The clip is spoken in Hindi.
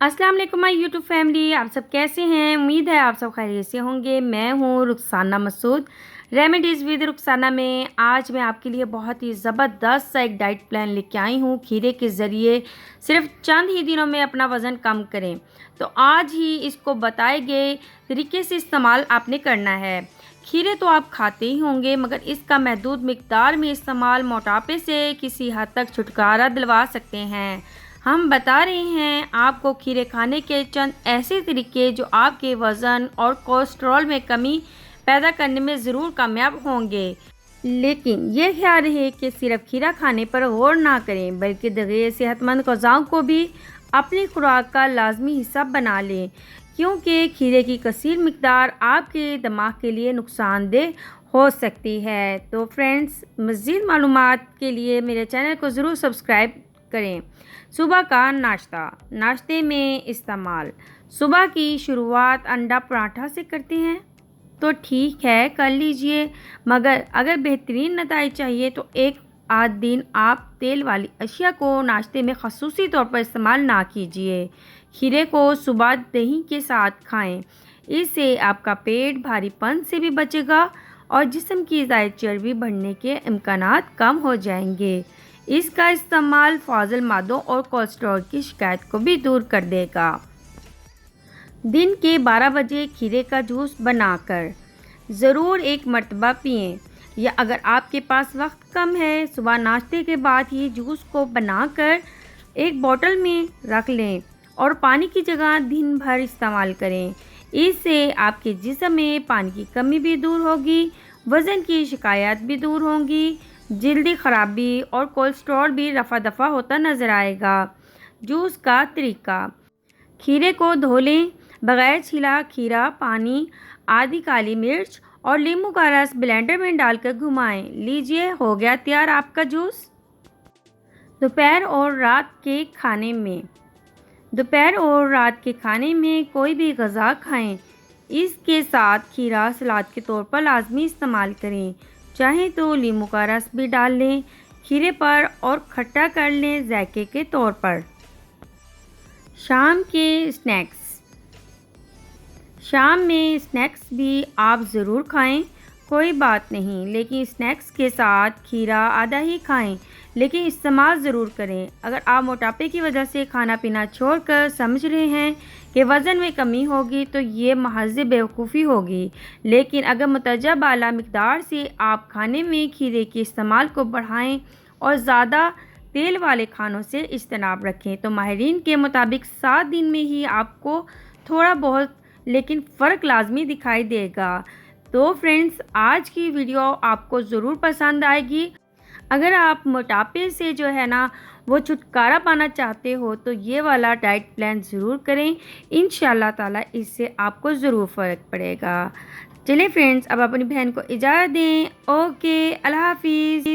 अस्सलाम वालेकुम माय यूट्यूब फैमिली, आप सब कैसे हैं। उम्मीद है आप सब खैरियत से होंगे। मैं हूं रुखसाना मसूद, रेमेडीज़ विद रुखसाना में। आज मैं आपके लिए बहुत ही ज़बरदस्त सा एक डाइट प्लान लेके आई हूं। खीरे के ज़रिए सिर्फ चंद ही दिनों में अपना वज़न कम करें, तो आज ही इसको बताए गए तरीके से इस्तेमाल आपने करना है। खीरे तो आप खाते ही होंगे, मगर इसका महदूद मिकदार में इस्तेमाल मोटापे से किसी हद तक छुटकारा दिलवा सकते हैं। हम बता रहे हैं आपको खीरे खाने के चंद ऐसे तरीके जो आपके वज़न और कोलेस्ट्रॉल में कमी पैदा करने में ज़रूर कामयाब होंगे। लेकिन ये ख्याल रहे कि सिर्फ खीरा खाने पर गौर ना करें, बल्कि दीगर सेहतमंद ग़िज़ाओं को भी अपनी खुराक का लाजमी हिस्सा बना लें, क्योंकि खीरे की कसीर मिकदार आपके दिमाग के लिए नुकसानदेह हो सकती है। तो फ्रेंड्स, मज़ीद मालूमात के लिए मेरे चैनल को ज़रूर सब्सक्राइब करें। सुबह का नाश्ते में इस्तेमाल। सुबह की शुरुआत अंडा पराठा से करते हैं तो ठीक है, कर लीजिए, मगर अगर बेहतरीन नतीजे चाहिए तो एक आध दिन आप तेल वाली अशिया को नाश्ते में ख़ुसूसी तौर पर इस्तेमाल ना कीजिए। खीरे को सुबह दही के साथ खाएं, इससे आपका पेट भारीपन से भी बचेगा और जिस्म की ज़ायद चर्बी बढ़ने के इम्कानात कम हो जाएंगे। इसका इस्तेमाल फाजिल मादों और कोलेस्ट्रॉल की शिकायत को भी दूर कर देगा। दिन के 12 बजे खीरे का जूस बनाकर ज़रूर एक मरतबा पिएं, या अगर आपके पास वक्त कम है, सुबह नाश्ते के बाद ही जूस को बनाकर एक बोतल में रख लें और पानी की जगह दिन भर इस्तेमाल करें। इससे आपके जिस्म में पानी की कमी भी दूर होगी, वज़न की शिकायत भी दूर होंगी, जल्दी ख़राबी और कोलेस्ट्रॉल भी रफ़ा दफ़ा होता नज़र आएगा। जूस का तरीका। खीरे को धो लें, बग़ैर छिला खीरा, पानी, आधी काली मिर्च और नींबू का रस ब्लेंडर में डालकर घुमाएं। लीजिए, हो गया तैयार आपका जूस। दोपहर और रात के खाने में कोई भी ग़िज़ा खाएं, इसके साथ खीरा सलाद के तौर पर लाजमी इस्तेमाल करें। चाहे तो नींबू का रस भी डाल लें खीरे पर और खट्टा कर लें जायके के तौर पर। शाम में स्नैक्स भी आप ज़रूर खाएं, कोई बात नहीं, लेकिन स्नैक्स के साथ खीरा आधा ही खाएं, लेकिन इस्तेमाल ज़रूर करें। अगर आप मोटापे की वजह से खाना पीना छोड़कर समझ रहे हैं कि वज़न में कमी होगी, तो ये महज़ बेवकूफ़ी होगी। लेकिन अगर मुतज्जा बाला मिकदार से आप खाने में खीरे के इस्तेमाल को बढ़ाएं और ज़्यादा तेल वाले खानों से इज्तनाब रखें, तो माहिरीन के मुताबिक 7 दिन में ही आपको थोड़ा बहुत लेकिन फ़र्क लाजमी दिखाई देगा। तो फ्रेंड्स, आज की वीडियो आपको ज़रूर पसंद आएगी। अगर आप मोटापे से जो है ना वो छुटकारा पाना चाहते हो, तो ये वाला डाइट प्लान ज़रूर करें। इंशाअल्लाह ताला इससे आपको ज़रूर फ़र्क पड़ेगा। चलिए फ्रेंड्स, अब अपनी बहन को इजाज़त दें। ओके, अल्लाह हाफिज़।